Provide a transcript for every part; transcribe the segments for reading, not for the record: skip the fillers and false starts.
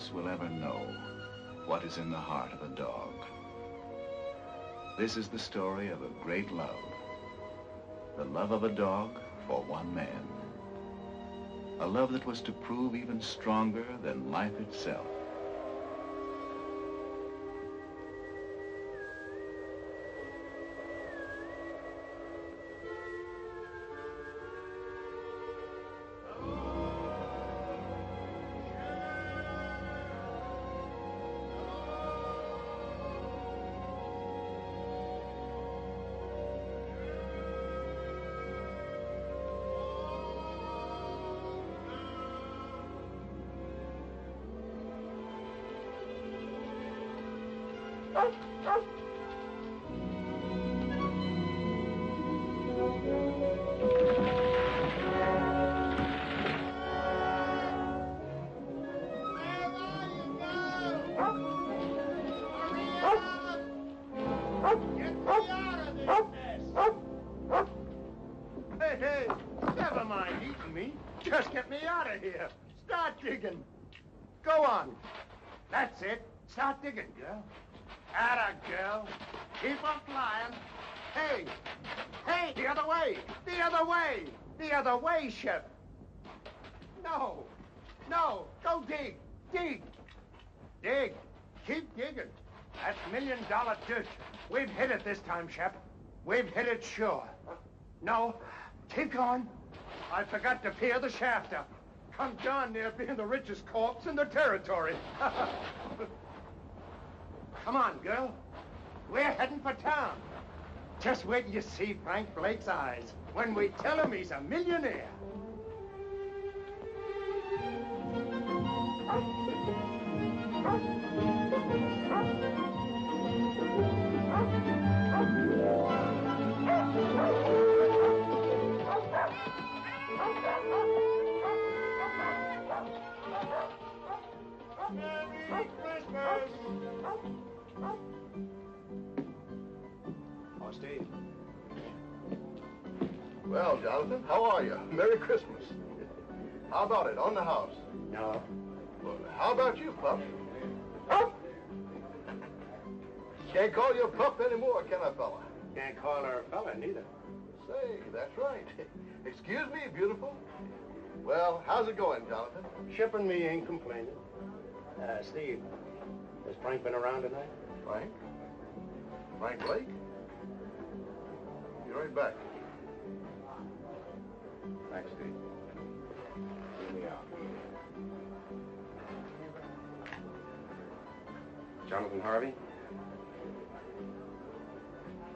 us will ever know what is in the heart of a dog. This is the story of a great love. The love of a dog for one man. A love that was to prove even stronger than life itself. Hey, never mind eating me. Just get me out of here. Start digging. Go on. That's it. Start digging, girl. Atta, girl. Keep on flying. Hey, hey, the other way. The other way. The other way, Shep. No, no, go dig. Dig. Dig. Keep digging. That's $1-million dirt. We've hit it this time, Shep. We've hit it sure. No, keep going. I forgot to pier the shaft up. Come darn near being the richest corpse in the territory. Come on, girl. We're heading for town. Just wait till you see Frank Blake's eyes when we tell him he's a millionaire. Merry Christmas! Oh, Steve. Well, Jonathan, how are you? Merry Christmas. How about it, on the house? No. Well, how about you, Pup? Can't call you a pup anymore, can I, fella? Can't call her a fella, neither. Say, that's right. Excuse me, beautiful. Well, how's it going, Jonathan? Shep and me ain't complaining. Steve, has Frank been around tonight? Frank? Frank Blake? Be right back. Thanks, Steve. Here we are. Jonathan Harvey?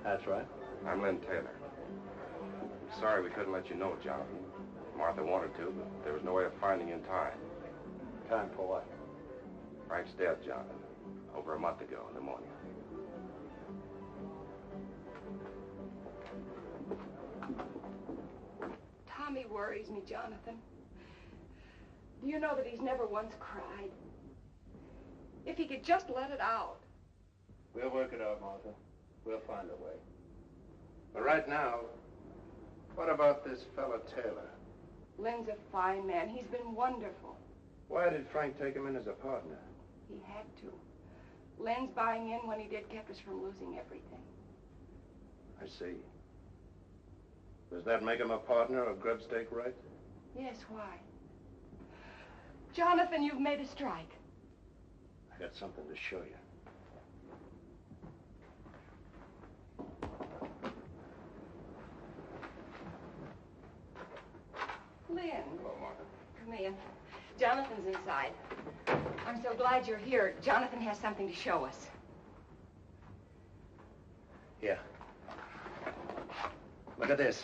That's right. I'm Lynn Taylor. I'm sorry we couldn't let you know, Jonathan. Martha wanted to, but there was no way of finding you in time. Time for what? Frank's dead, Jonathan. Over a month ago, pneumonia. Tommy worries me, Jonathan. Do you know that he's never once cried? If he could just let it out. We'll work it out, Martha. We'll find a way. But right now, what about this fella Taylor? Lynn's a fine man. He's been wonderful. Why did Frank take him in as a partner? He had to. Lynn's buying in when he did kept us from losing everything. I see. Does that make him a partner of grub stake rights? Yes, why? Jonathan, you've made a strike. I got something to show you. Lynn. Hello, Martha. Come in. Jonathan's inside. I'm so glad you're here. Jonathan has something to show us. Here. Look at this.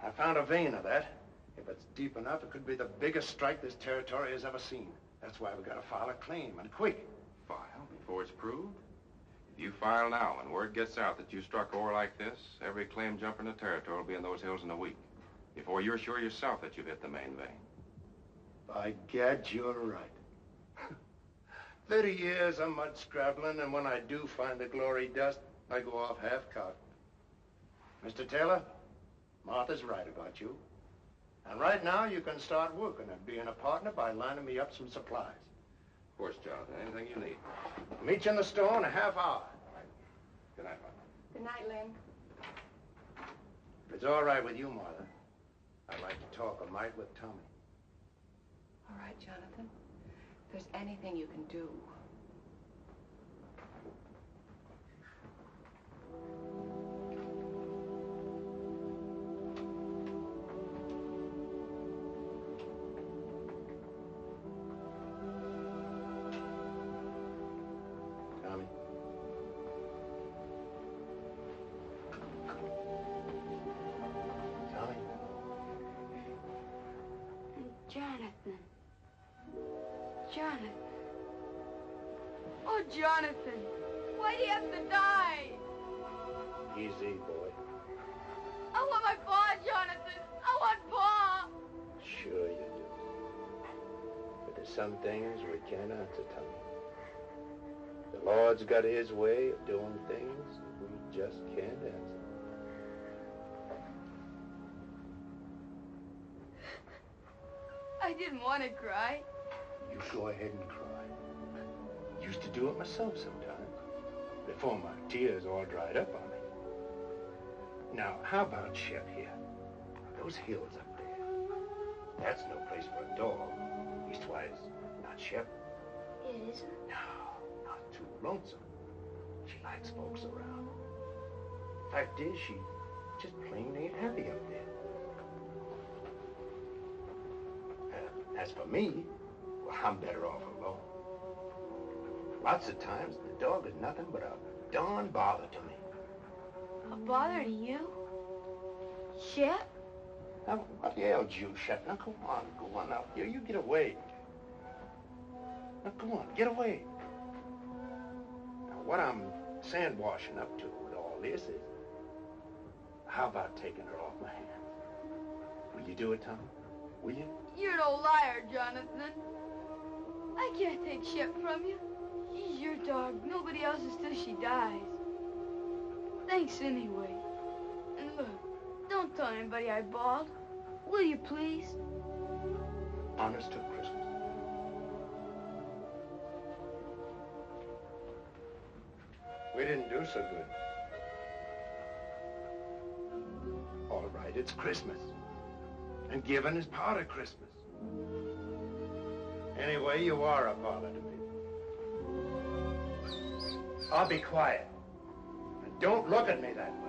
I found a vein of that. If it's deep enough, it could be the biggest strike this territory has ever seen. That's why we gotta file a claim, and quick. File before it's proved? If you file now and word gets out that you struck ore like this, every claim jumper in the territory will be in those hills in a week. Before you're sure yourself that you've hit the main vein. By gad, you're right. 30 years of mud scrabbling, and when I do find the glory dust, I go off half-cocked. Mr. Taylor, Martha's right about you. And right now, you can start working at being a partner by lining me up some supplies. Of course, Jonathan. Anything you need. Meet you in the store in a half hour. Good night, Mother. Good night, Lynn. If it's all right with you, Martha, I'd like to talk a mite with Tommy. All right, Jonathan. If there's anything you can do. Tommy? Tommy? Jonathan. Jonathan. Oh, Jonathan. Why do you have to die? Easy, boy. I want my paw, Jonathan. I want paw. Sure you do. But there's some things we can't answer, Tommy. The Lord's got his way of doing things we just can't answer. I didn't want to cry. You go ahead and cry. Used to do it myself sometimes, before my tears all dried up on me. Now, how about Shep here? Those hills up there. That's no place for a dog. Leastwise, not Shep. It isn't? No, not too lonesome. She likes folks around. Fact is, she just plain ain't happy up there. As for me, well, I'm better off alone. Lots of times, the dog is nothing but a darn bother to me. A bother to you? Shep? Now, what ails you, Shep? Now, go on now. You get away. Now, go on, get away. Now, what I'm sandwashing up to with all this is, how about taking her off my hands? Will you do it, Tommy? Will you? You're no liar, Jonathan. I can't take Shep from you. She's your dog. Nobody else's till she dies. Thanks anyway. And look, don't tell anybody I bawled. Will you please? Honest to Christmas. We didn't do so good. All right, it's Christmas. And giving is part of Christmas. Anyway, you are a bother to me. I'll be quiet. And don't look at me that way.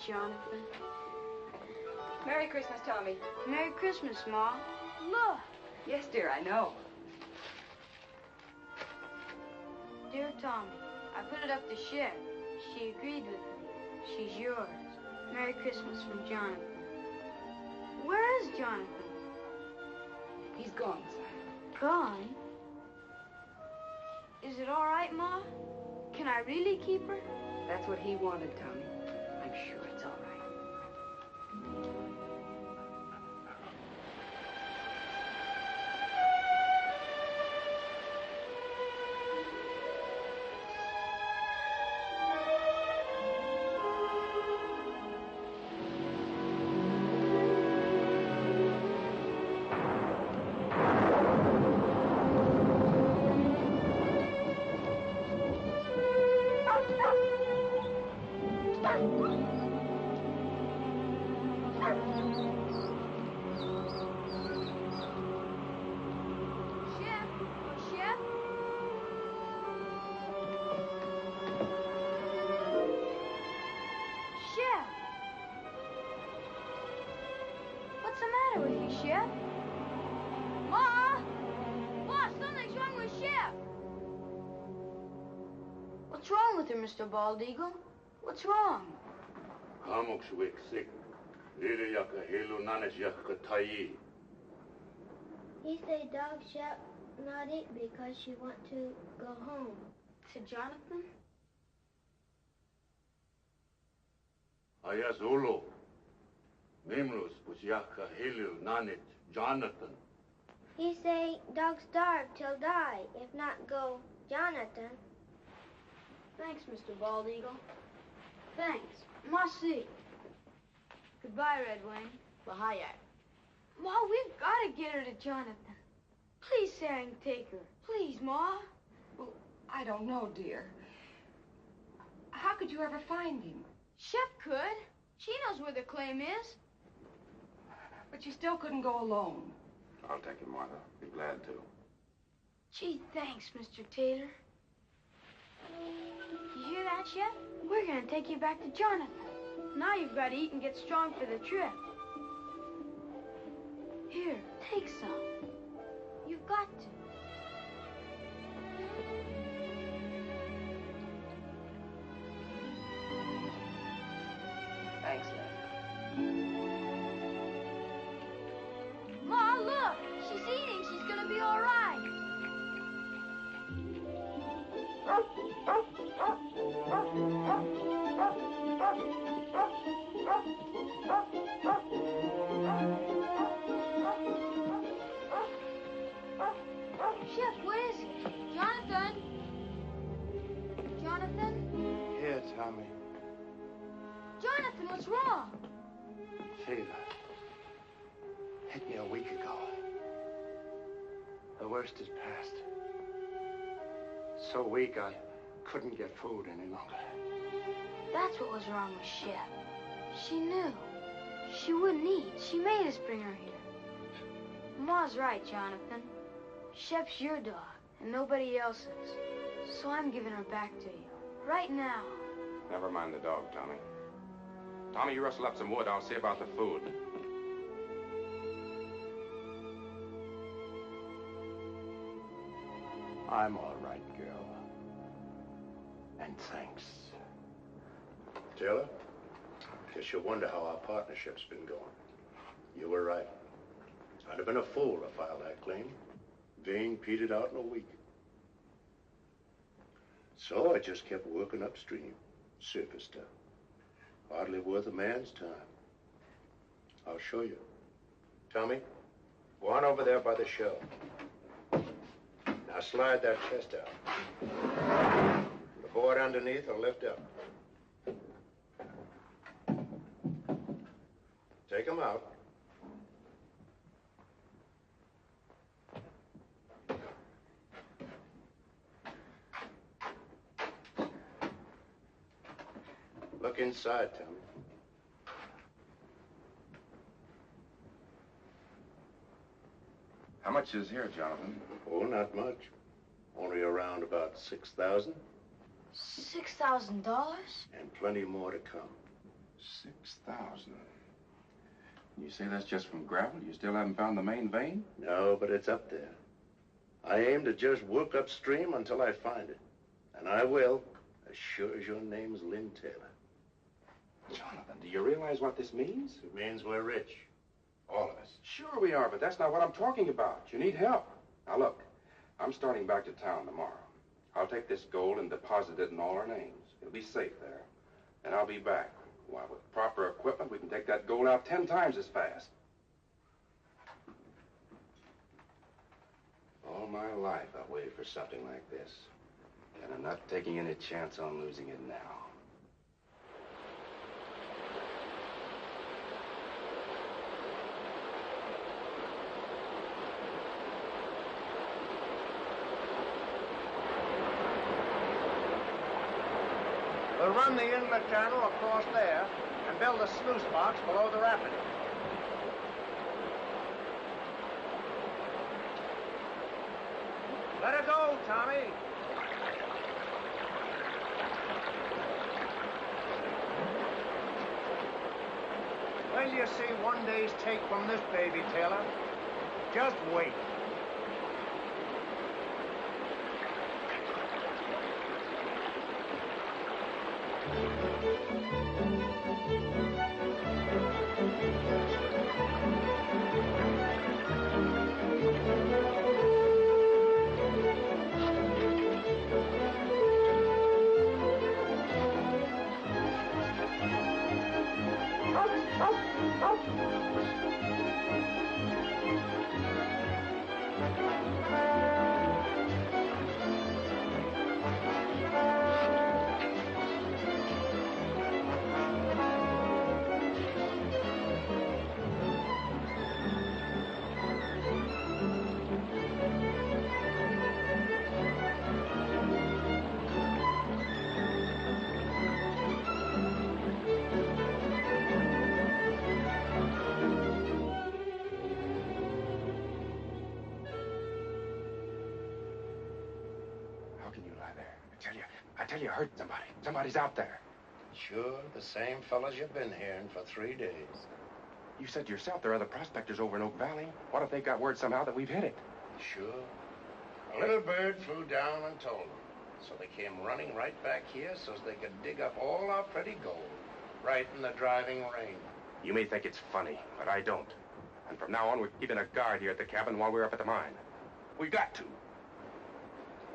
Jonathan. Merry Christmas, Tommy. Merry Christmas, Ma. Look. Yes, dear, I know. Dear Tommy, I put it up to Shep. She agreed with me. She's yours. Merry Christmas from Jonathan. Where is Jonathan? He's gone, son. Gone? Is it all right, Ma? Can I really keep her? That's what he wanted, Tommy. I'm sure it's all right. Mr. Bald Eagle? What's wrong? He say dog Shep not eat because she want to go home. To Jonathan? Ayazulu. Mimlus Busyaka Hilu Nanit Jonathan. He say dog starve till die, if not go Jonathan. Thanks, Mr. Bald Eagle. Thanks. Merci. Goodbye, Red Wing. Bahayak. Ma, we've got to get her to Jonathan. Please say I can take her. Please, Ma. Well, I don't know, dear. How could you ever find him? Shep could. She knows where the claim is. But you still couldn't go alone. I'll take him, Martha. Be glad to. Gee, thanks, Mr. Tater. You hear that, Shep? We're gonna take you back to Jonathan. Now you've got to eat and get strong for the trip. Here, take some. You've got to. Thanks, Lassie. Ma, look! She's eating. She's gonna be all right. Shep, what is it? Jonathan? Jonathan? Here, Tommy. Jonathan, what's wrong? Fever. Hit me a week ago. The worst is past. So weak I couldn't get food any longer. That's what was wrong with Shep. She knew. She wouldn't eat. She made us bring her here. Ma's right, Jonathan. Shep's your dog, and nobody else's. So I'm giving her back to you. Right now. Never mind the dog, Tommy. Tommy, you rustle up some wood. I'll see about the food. I'm all right, girl. And thanks. Taylor, guess you wonder how our partnership's been going. You were right. I'd have been a fool to file that claim. Vein petered out in a week. So I just kept working upstream. Surface stuff. Hardly worth a man's time. I'll show you. Tommy, go on over there by the shelf. Now slide that chest out. The board underneath will lift up. Take them out. Look inside, Tommy. How much is here, Jonathan? Oh, not much. Only around about 6,000. $6,000? And plenty more to come. 6,000. You say that's just from gravel? You still haven't found the main vein? No, but it's up there. I aim to just work upstream until I find it. And I will, as sure as your name's Lynn Taylor. Jonathan, do you realize what this means? It means we're rich. All of us. Sure we are, but that's not what I'm talking about. You need help. Now look, I'm starting back to town tomorrow. I'll take this gold and deposit it in all our names. It'll be safe there. And I'll be back. Why, with proper equipment, we can take that gold out 10 times as fast. All my life, I've waited for something like this. And I'm not taking any chance on losing it now. We'll run the inlet channel across there and build a sluice box below the rapid. Let her go, Tommy. When do you see one day's take from this baby, Taylor? Just wait. I tell you, I heard somebody. Somebody's out there. Sure, the same fellas you've been hearing for 3 days. You said yourself there are other prospectors over in Oak Valley. What if they got word somehow that we've hit it? Sure. A little bird flew down and told them. So they came running right back here so they could dig up all our pretty gold. Right in the driving rain. You may think it's funny, but I don't. And from now on, we're keeping a guard here at the cabin while we're up at the mine. We got to.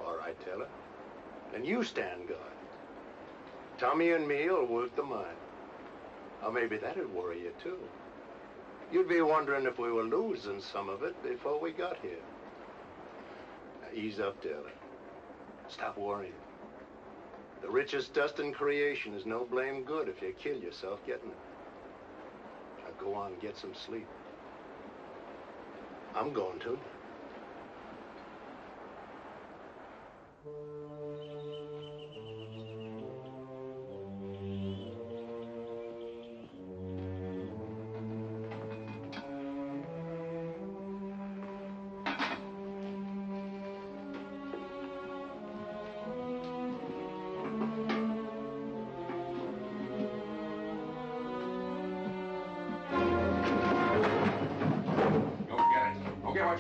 All right, Taylor. Then you stand guard. Tommy and me will work the mine. Or maybe that'd worry you, too. You'd be wondering if we were losing some of it before we got here. Now, ease up, Taylor. Stop worrying. The richest dust in creation is no blame good if you kill yourself getting it. Now, go on and get some sleep. I'm going to.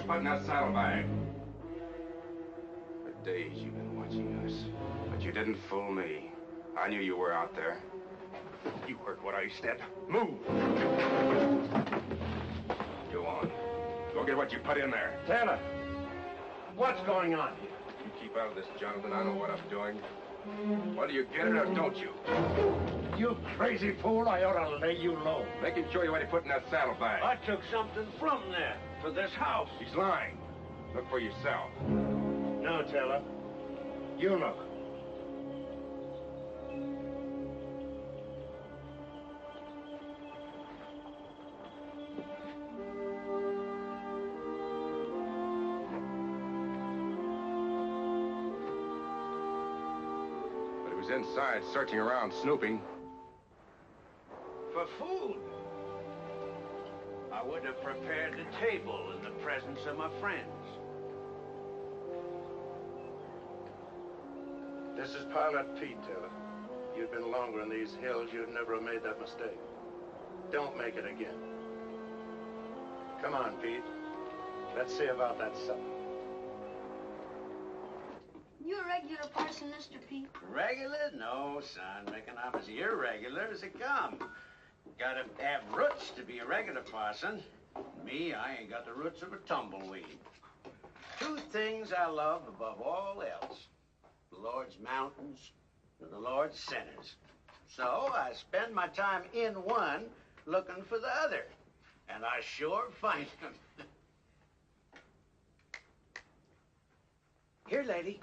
Put in that saddlebag. For days you've been watching us, but you didn't fool me. I knew you were out there. You heard what I said. Move! Go on. Go get what you put in there. Taylor, what's going on here? You keep out of this, Jonathan. I know what I'm doing. Whether you get it or don't you? You crazy fool, I ought to lay you low. Make him show you what he put in that saddlebag. I took something from there for this house. He's lying. Look for yourself. No, Taylor. You look. But he was inside, searching around, snooping. For food. I would have prepared the table in the presence of my friends. This is Pilot Pete, Taylor. You'd been longer in these hills, you'd never have made that mistake. Don't make it again. Come on, Pete. Let's see about that supper. You a regular parson, Mr. Pete? Regular? No, son. Reckon I'm as irregular as it come. Gotta have roots to be a regular parson. Me, I ain't got the roots of a tumbleweed. 2 things I love above all else. The Lord's mountains and the Lord's sinners. So I spend my time in one looking for the other. And I sure find them. Here, lady.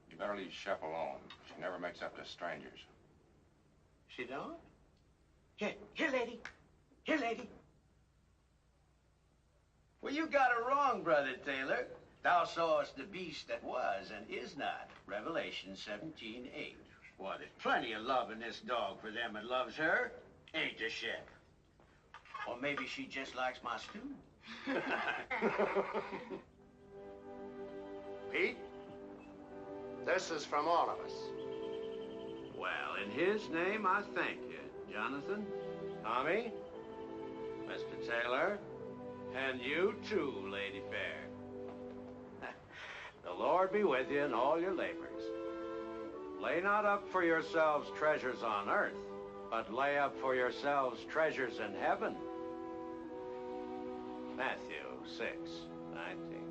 You better leave Shep alone. She never makes up to strangers. She don't? Here, lady. Here, lady. Well, you got it wrong, Brother Taylor. Thou sawest the beast that was and is not. Revelation 17:8. Why, there's plenty of love in this dog for them that loves her. Ain't there, Shep? Or maybe she just likes my stew. Pete, this is from all of us. Well, in his name, I thank you, Jonathan, Tommy, Mr. Taylor, and you too, Lady Fair. The Lord be with you in all your labors. Lay not up for yourselves treasures on earth, but lay up for yourselves treasures in heaven. Matthew 6:19.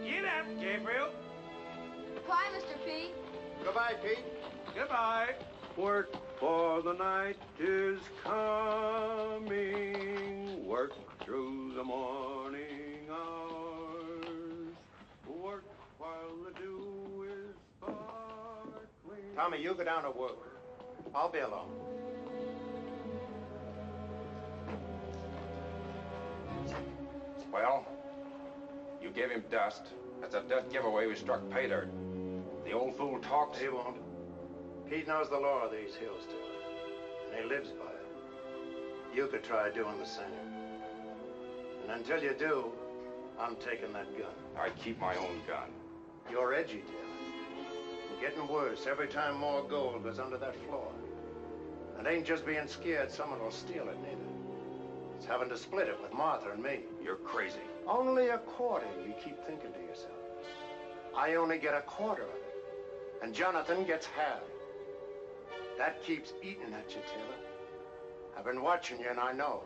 Get up, Gabriel. Bye, Mr. Pete. Goodbye, Pete. Goodbye. Work for the night is coming. Work through the morning hours. Work while the dew is sparkling. Tommy, you go down to work. I'll be along. Well, you gave him dust. That's a dead giveaway we struck pay dirt. The old fool talks. He won't. Pete knows the law of these hills, Taylor, and he lives by it. You could try doing the same. And until you do, I'm taking that gun. I keep my own gun. You're edgy, Taylor. You're getting worse every time more gold goes under that floor. It ain't just being scared someone will steal it, neither. It's having to split it with Martha and me. You're crazy. Only a quarter, you keep thinking to yourself. I only get a quarter of it, and Jonathan gets half. That keeps eating at you, Taylor. I've been watching you, and I know.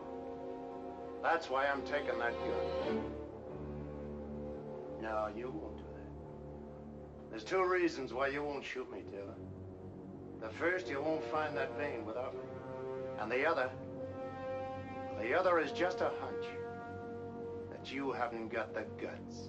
That's why I'm taking that gun. No, you won't do that. There's two reasons why you won't shoot me, Taylor. The first, you won't find that vein without me. And the other is just a hunch that you haven't got the guts.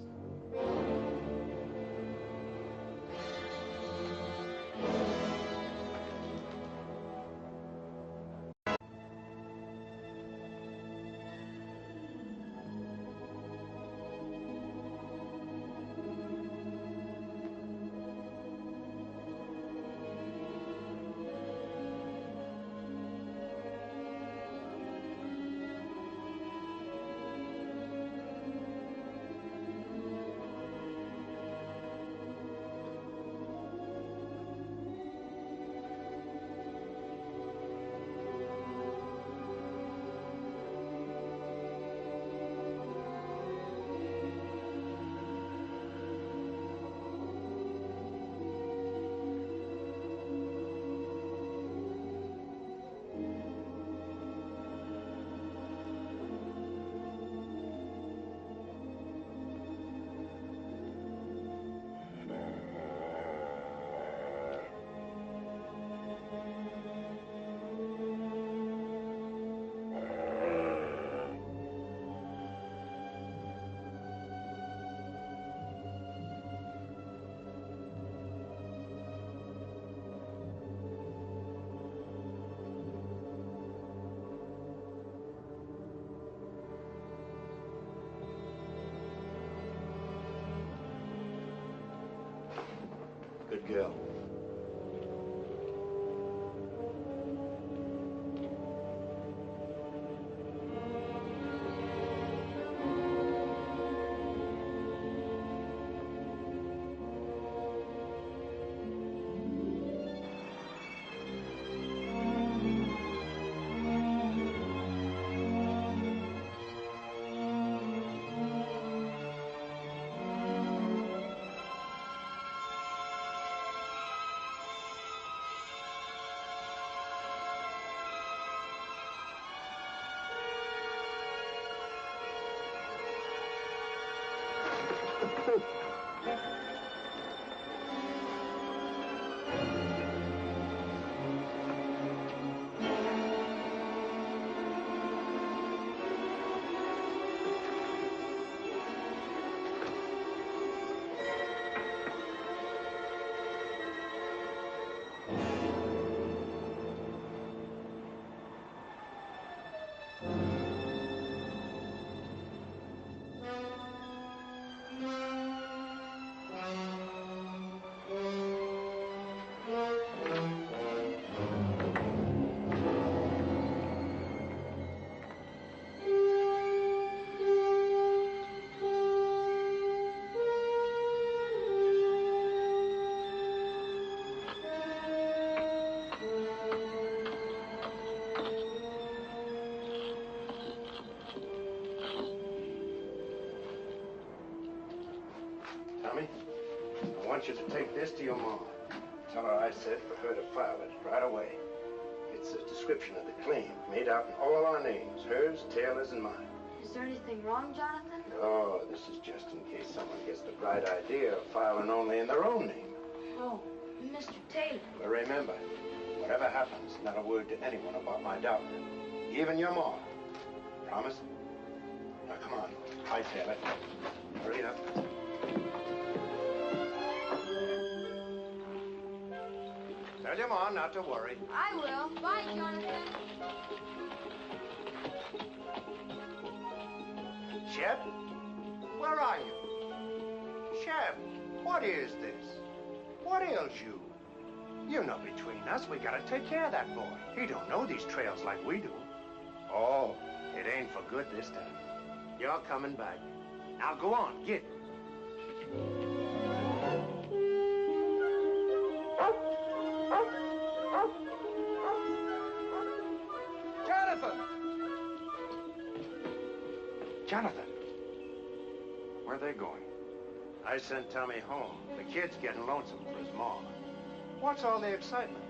Good girl. Tommy, I want you to take this to your mom. Tell her I said for her to file it right away. It's a description of the claim, made out in all our names, hers, Taylor's, and mine. Is there anything wrong, Jonathan? Oh, this is just in case someone gets the bright idea of filing only in their own name. Oh, Mr. Taylor. But remember, whatever happens, not a word to anyone about my daughter. Even your mom. Promise? Now, come on. Hightail it. Hurry up. Tell your mom not to worry. I will. Bye, Jonathan. Shep? Where are you? Shep, what is this? What ails you? You're not between us. We gotta take care of that boy. He don't know these trails like we do. Oh, it ain't for good this time. You're coming back. Now go on, get. Jonathan! Jonathan! Where are they going? I sent Tommy home. The kid's getting lonesome for his mom. What's all the excitement?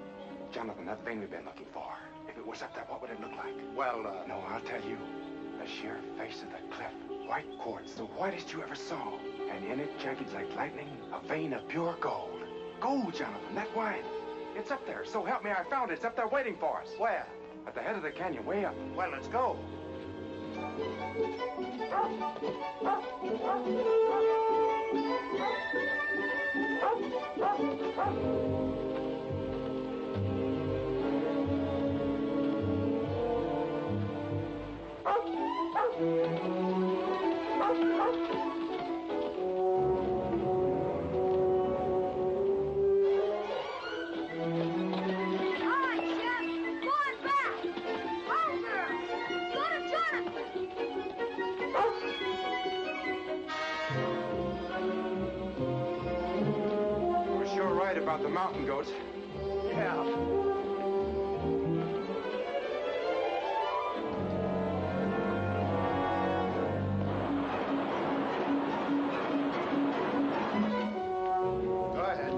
Jonathan, that vein we've been looking for. If it was up there, what would it look like? Well, No, I'll tell you. The sheer face of the cliff. White quartz, the whitest you ever saw. And in it, jagged like lightning, a vein of pure gold. Gold, Jonathan, that wine. It's up there. So help me, I found it. It's up there waiting for us. Where? At the head of the canyon, way up. Well, let's go. About the mountain goats. Yeah. Go ahead.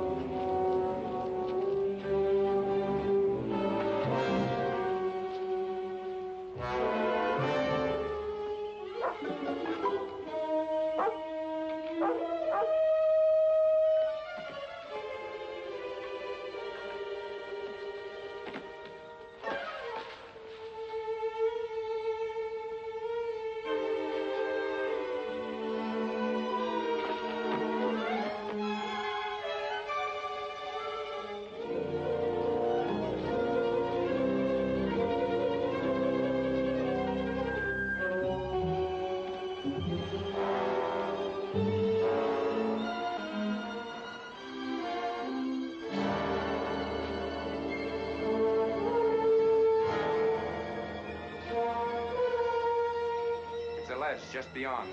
Just beyond.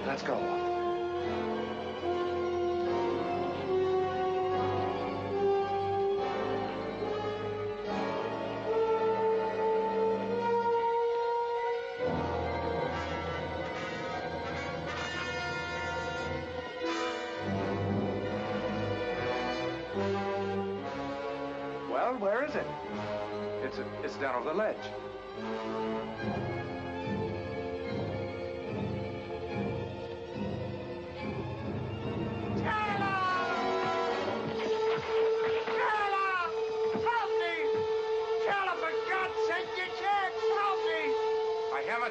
Let's go. Well, where is it? It's down over the ledge.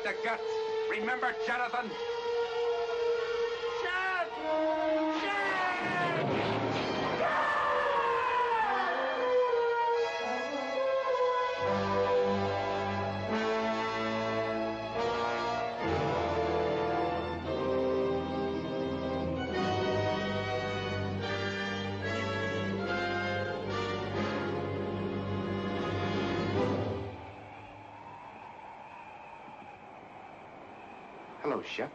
The guts. Remember, Jonathan? Shep! Shep! Hello, Shep.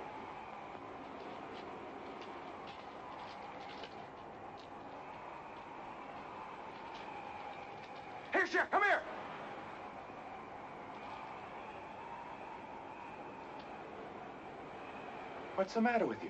Here, Shep, come here! What's the matter with you?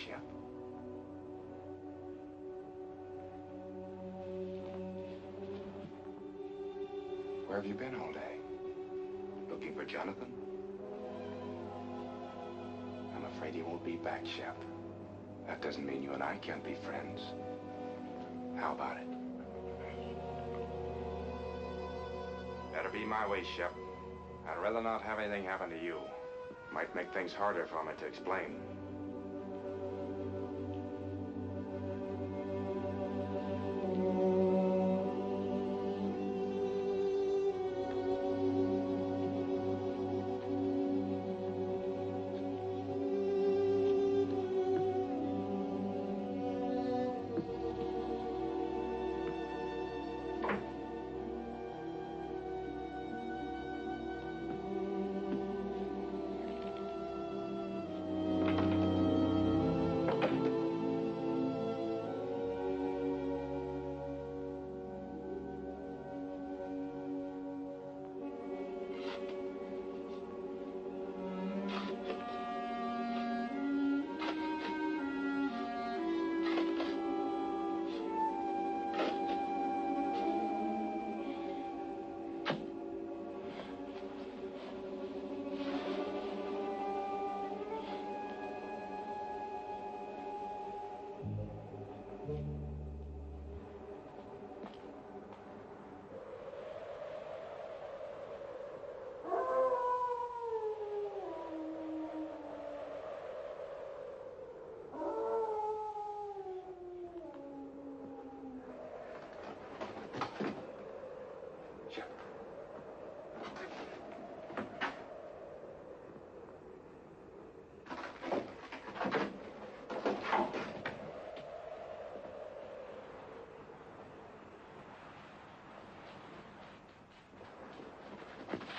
Shep. Where have you been all day? Looking for Jonathan? I'm afraid he won't be back, Shep. That doesn't mean you and I can't be friends. How about it? Better be my way, Shep. I'd rather not have anything happen to you. Might make things harder for me to explain.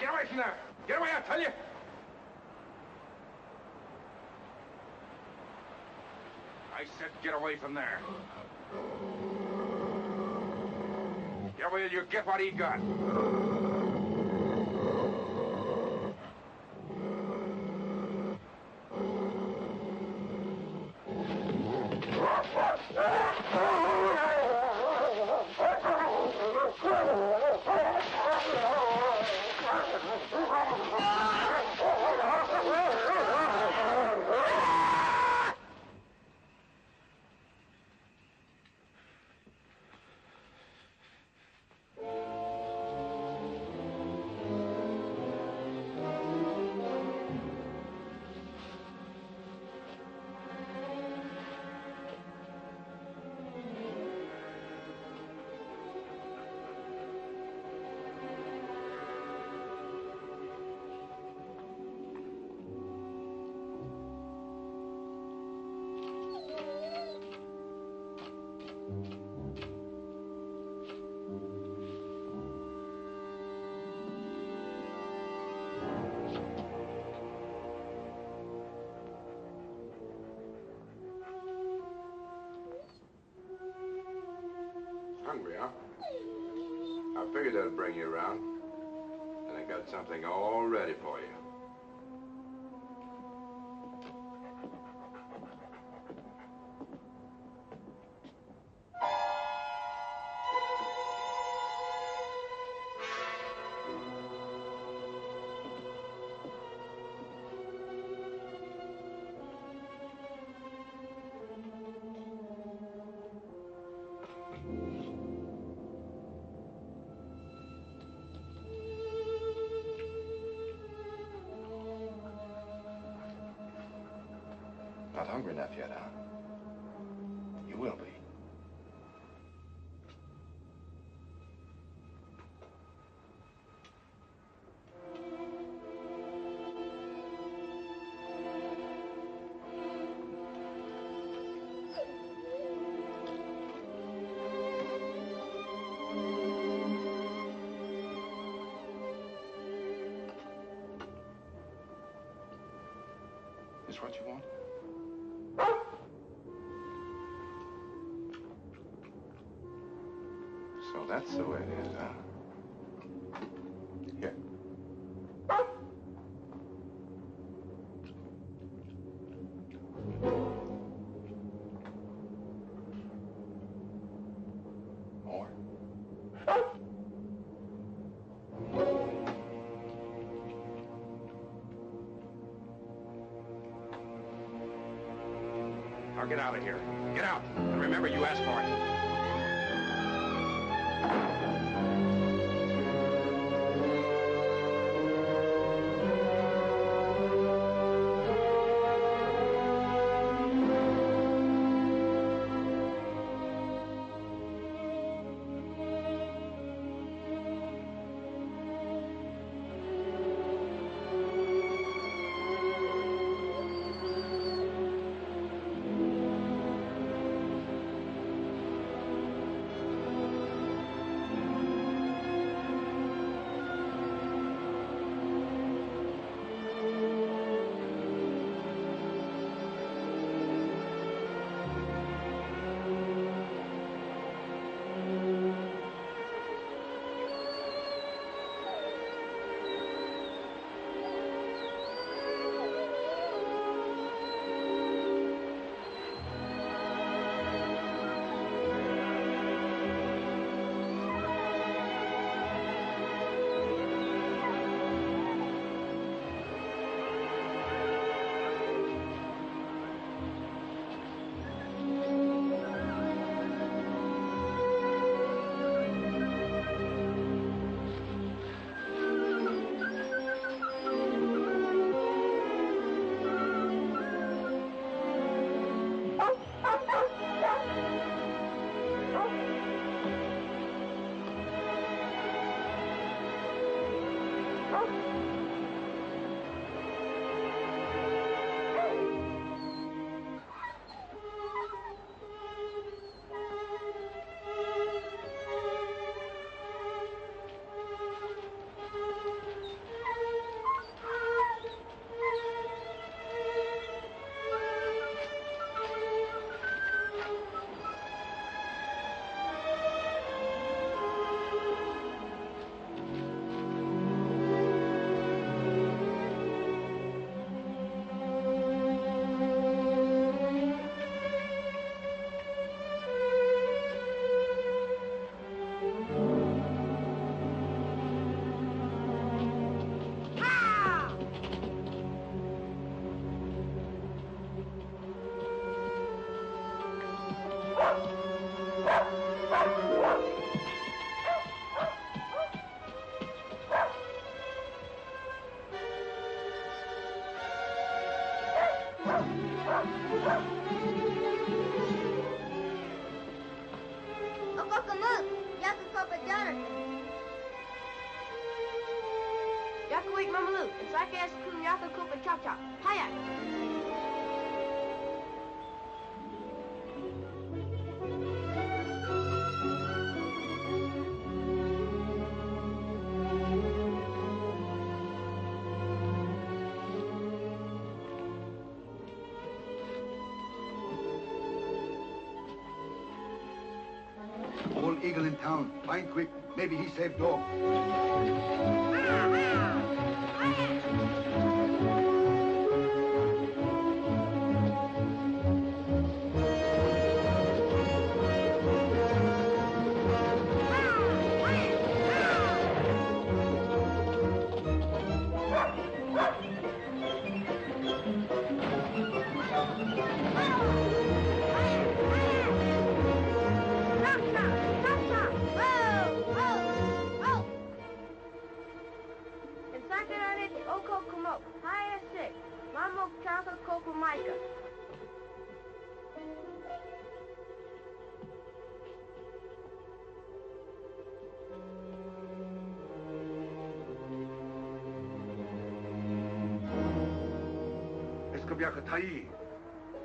Get away from there! Get away, I tell you! I said get away from there. Get away and you get what he got. Hungry, huh? I figured that'd bring you around. And I got something all ready for you. Not hungry enough yet, huh? You will be. what you want? So that's the way it is, huh? Here. More? Now get out of here. Get out. And remember, you asked for it. Old eagle in town. Find quick. Maybe he saved dog.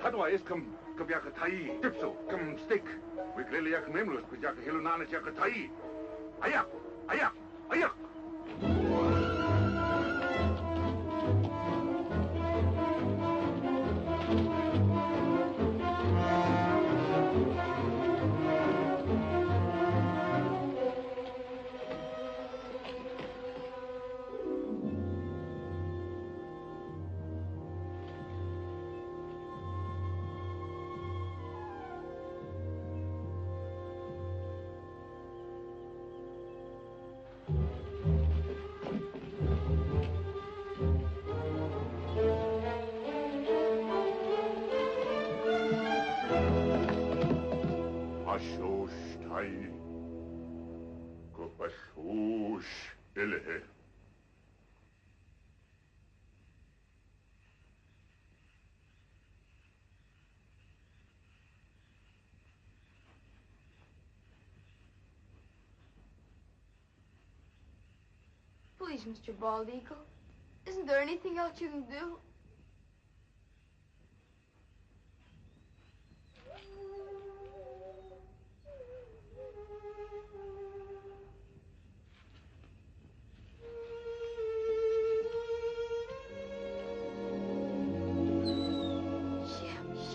Hadwa iskam kabyaka tai tipso kam stick. Wiklele yak memlos kujaka hilunana chaka tai. Ayak, ayak, ayak. Mashosh Tai. Kopashosh Elehe. Please, Mr. Bald Eagle. Isn't there anything else you can do?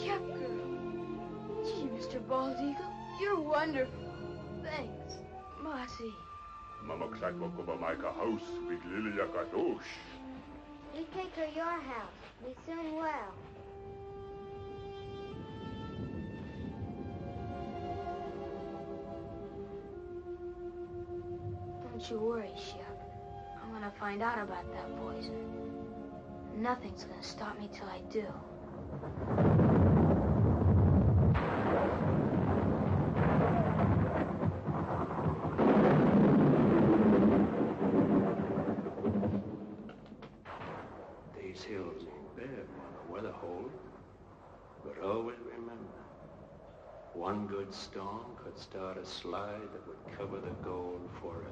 Shep girl. Gee, Mr. Bald Eagle, you're wonderful. Thanks, Mossy. Mamaksako Maika house, Big Lily Yakadosh. You take her your house. Be soon well. Don't you worry, Shep. I'm gonna find out about that poison. Nothing's gonna stop me till I do. These hills ain't bad, Mother. Weather hold. But always remember, one good storm could start a slide that would cover the gold forever.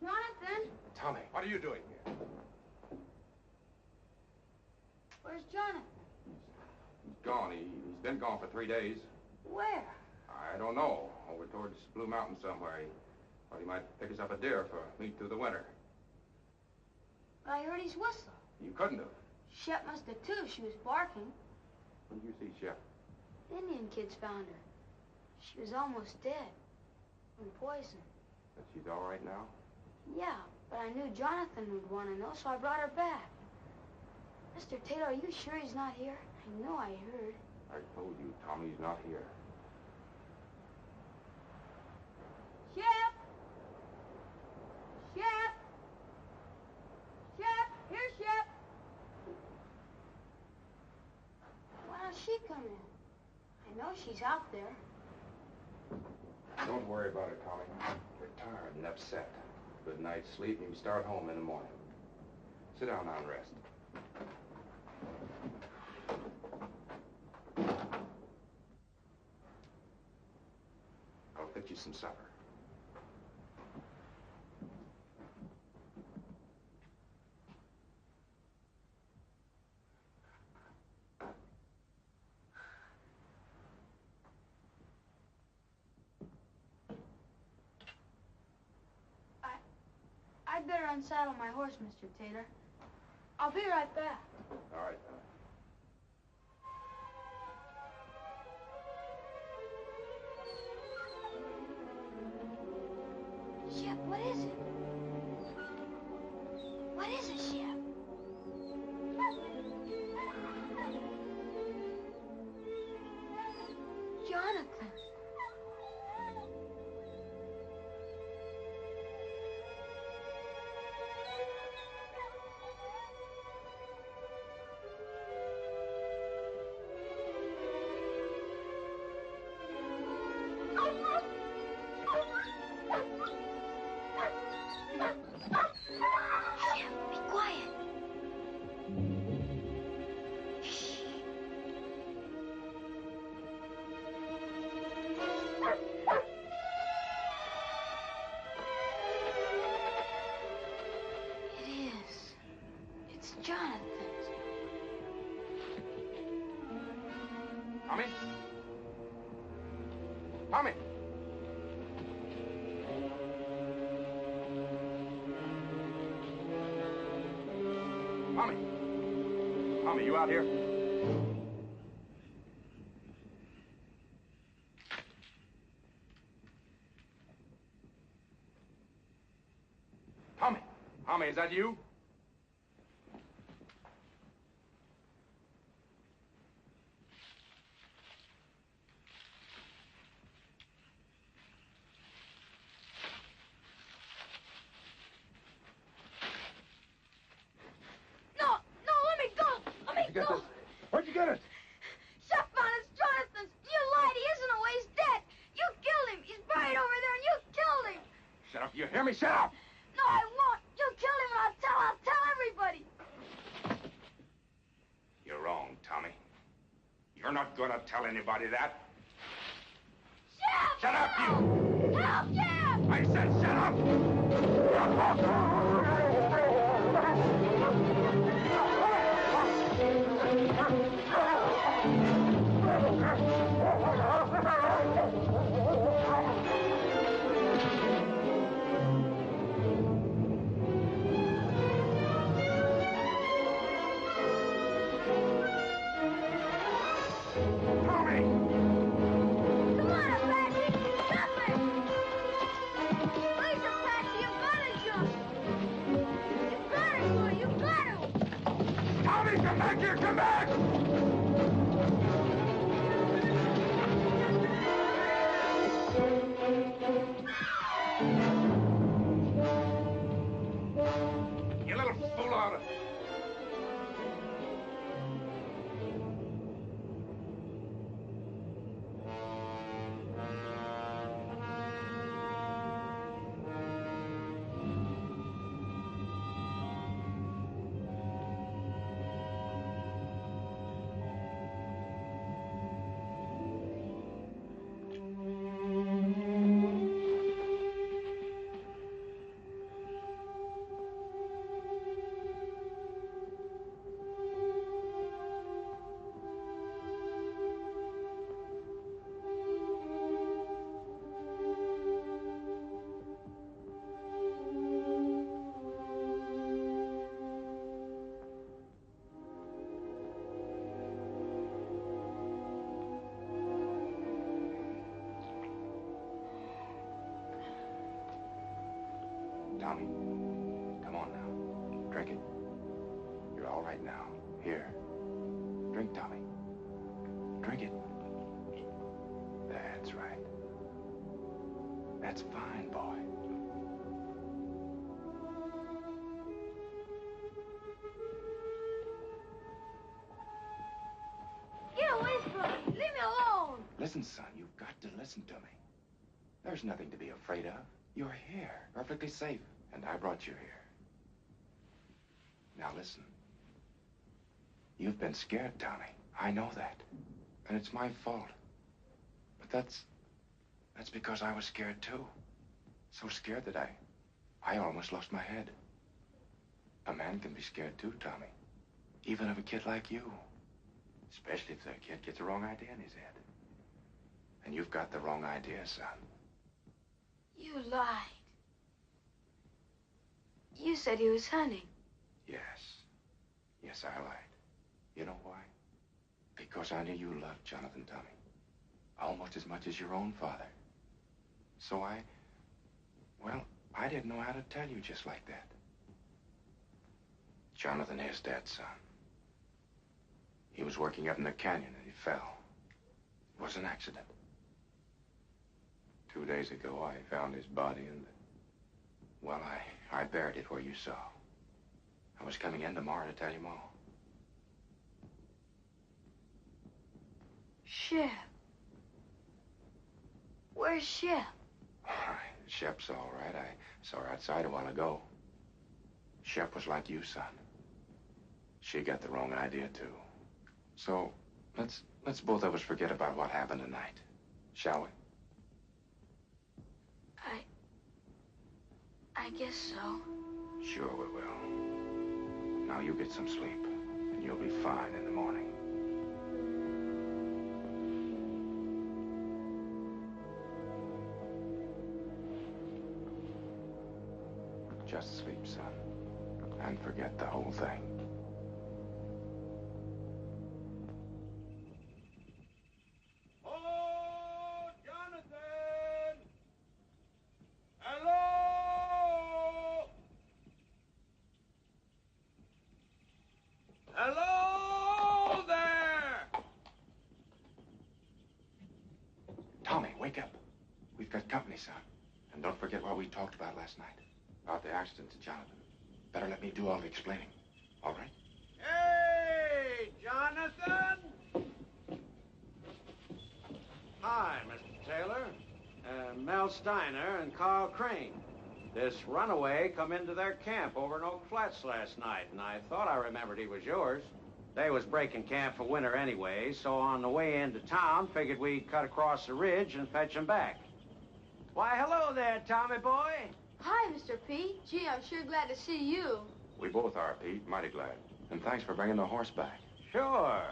Jonathan? Tommy, what are you doing here? Where's Jonathan? He's gone. He's been gone for 3 days. Where? I don't know. Over towards Blue Mountain somewhere. He thought he might pick us up a deer for meat through the winter. But I heard his whistle. You couldn't have. Shep must have too. She was barking. When did you see Shep? The Indian kids found her. She was almost dead. From poison. But she's all right now? Yeah, but I knew Jonathan would want to know, so I brought her back. Mr. Taylor, are you sure he's not here? I know I heard. I told you, Tommy's not here. Shep! Shep! Shep! Here, Shep! Why don't she come in? I know she's out there. Don't worry about it, Collie. We're tired and upset. Good night's sleep and you start home in the morning. Sit down now and rest. I'll fix you some supper. I'd better unsaddle my horse, Mr. Taylor. I'll be right back. All right, Shep, what is it? What is it, Shep? Jonathan. Shep, be quiet. Shh. It is. It's Jonathan's. Tommy? Tommy! Tommy! Tommy, you out here? Tommy! Tommy, is that you? No, let me go. Let me go. Where'd you get it? Shep found it's Jonathan's. You lied. He isn't away. He's dead. You killed him. He's buried over there, and you killed him. Shut up, you hear me? Shut up! No, I won't. You killed him, and I'll tell everybody. You're wrong, Tommy. You're not gonna tell anybody that. Shep! Shut up, you! Help, Shep! I said shut up! Tommy! Come on, Apache! Jump it! Please, Apache, you've got to jump! You've got to, boy! You've got to! Tommy, come back here! Come back! You little fool out of... Tommy, come on now. Drink it. You're all right now. Here. Drink, Tommy. Drink it. That's right. That's fine, boy. Get away from me. Leave me alone. Listen, son, you've got to listen to me. There's nothing to be afraid of. You're here, perfectly safe, and I brought you here. Now listen. You've been scared, Tommy. I know that. And it's my fault. But that's because I was scared, too. So scared that I almost lost my head. A man can be scared, too, Tommy. Even of a kid like you. Especially if the kid gets the wrong idea in his head. And you've got the wrong idea, son. You lied. You said he was hunting. Yes. Yes, I lied. You know why? Because I knew you loved Jonathan, Tommy. Almost as much as your own father. So I didn't know how to tell you just like that. Jonathan is dead, son. He was working up in the canyon and he fell. It was an accident. 2 days ago, I found his body and, well, I buried it where you saw. I was coming in tomorrow to tell you all. Shep. Where's Shep? Shep's all right. I saw her outside a while ago. Shep was like you, son. She got the wrong idea, too. So, let's both of us forget about what happened tonight. Shall we? I guess so. Sure we will. Now you get some sleep, and you'll be fine in the morning. Just sleep, son, and forget the whole thing. Oh, Jonathan! Hello! Hello there! Tommy, wake up. We've got company, son. And don't forget what we talked about last night. About the accident to Jonathan. Better let me do all the explaining. All right? Hey, Jonathan! Hi, Mr. Taylor. Mel Steiner and Carl Crane. This runaway come into their camp over in Oak Flats last night, and I thought I remembered he was yours. They was breaking camp for winter anyway, so on the way into town, figured we'd cut across the ridge and fetch him back. Why, hello there, Tommy boy. Hi, Mr. P. Gee, I'm sure glad to see you. We both are, Pete. Mighty glad. And thanks for bringing the horse back. Sure.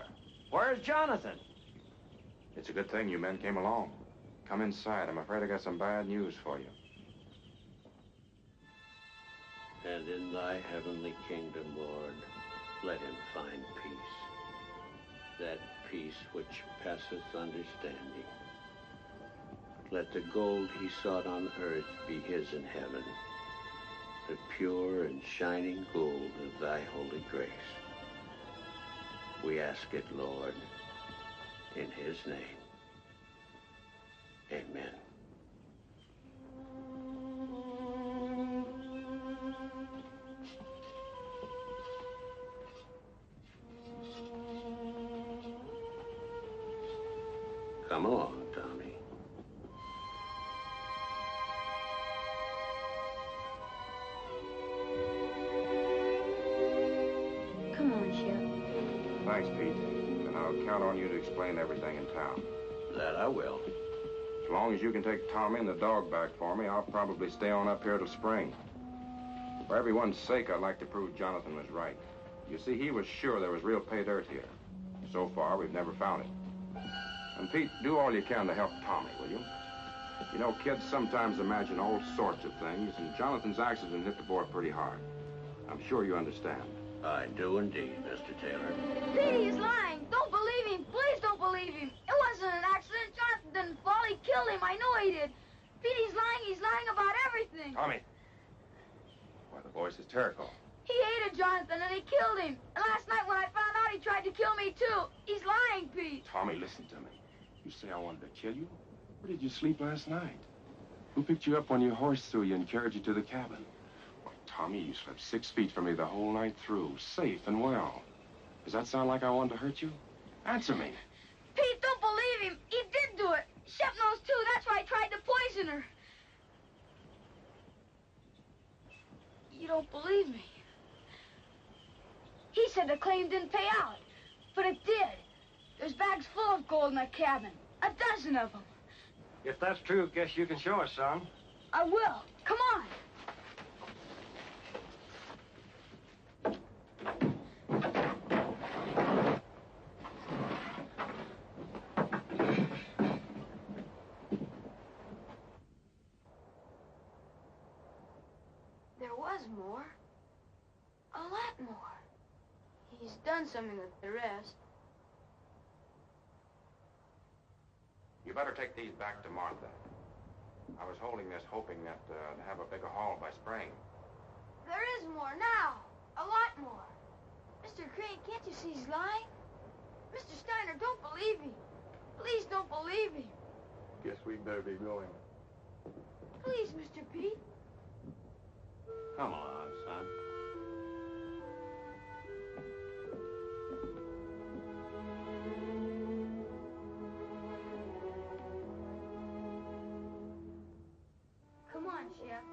Where's Jonathan? It's a good thing you men came along. Come inside. I'm afraid I got some bad news for you. And in thy heavenly kingdom, Lord, let him find peace. That peace which passeth understanding. Let the gold he sought on earth be his in heaven, the pure and shining gold of thy holy grace. We ask it, Lord, in his name. Amen. Come along, Tommy. Come on, Shep. Thanks, Pete. And I'll count on you to explain everything in town. That I will. As long as you can take Tommy and the dog back for me, I'll probably stay on up here till spring. For everyone's sake, I'd like to prove Jonathan was right. You see, he was sure there was real pay dirt here. So far, we've never found it. And Pete, do all you can to help Tommy, will you? You know, kids sometimes imagine all sorts of things, and Jonathan's accident hit the boy pretty hard. I'm sure you understand. I do indeed, Mr. Taylor. Pete, he's lying. Don't believe him. Please don't believe him. It wasn't an accident. Jonathan didn't fall. He killed him. I know he did. Pete, he's lying. He's lying about everything. Tommy, voice is Terrical. He hated Jonathan and he killed him. And last night when I found out, he tried to kill me too. He's lying, Pete. Tommy, listen to me. You say I wanted to kill you? Where did you sleep last night? Who picked you up when your horse threw you and carried you to the cabin? Well, Tommy, you slept 6 feet from me the whole night through, safe and well. Does that sound like I wanted to hurt you? Answer me. Pete, don't believe him. He did do it. Shep knows too. That's why he tried to poison her. You don't believe me. He said the claim didn't pay out, but it did. There's bags full of gold in that cabin. 12 of them. If that's true, guess you can show us some. I will. Come on. There was more. A lot more. He's done something with the rest. You better take these back to Martha. I was holding this hoping that to have a bigger haul by spring. There is more now. A lot more. Mr. Crane, can't you see he's lying? Mr. Steiner, don't believe him. Please don't believe him. Guess we'd better be going. Please, Mr. Pete. Come on, son. Come on, Shep.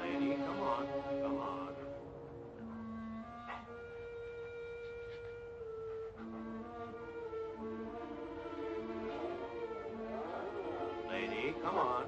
Lady, come on. Come on. Lady, come on.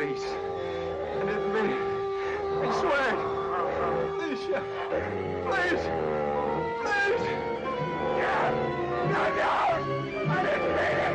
Please. I didn't mean it. I swear. Please, Shep. Please. Please. No, I didn't mean it.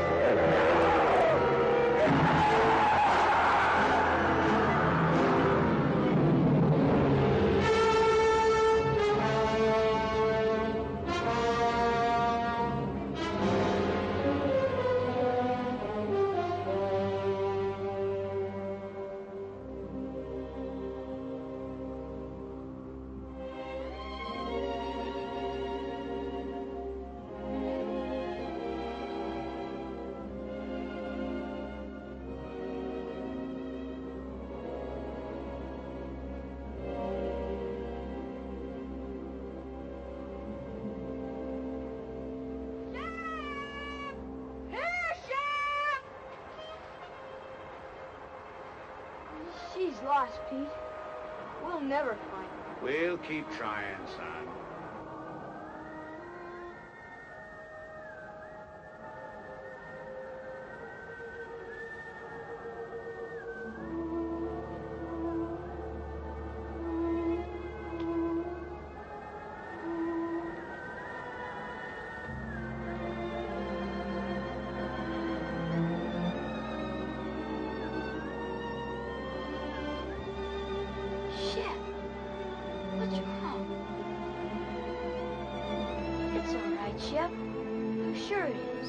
She's lost, Pete. We'll never find her. We'll keep trying, son. Shep, I'm sure it is.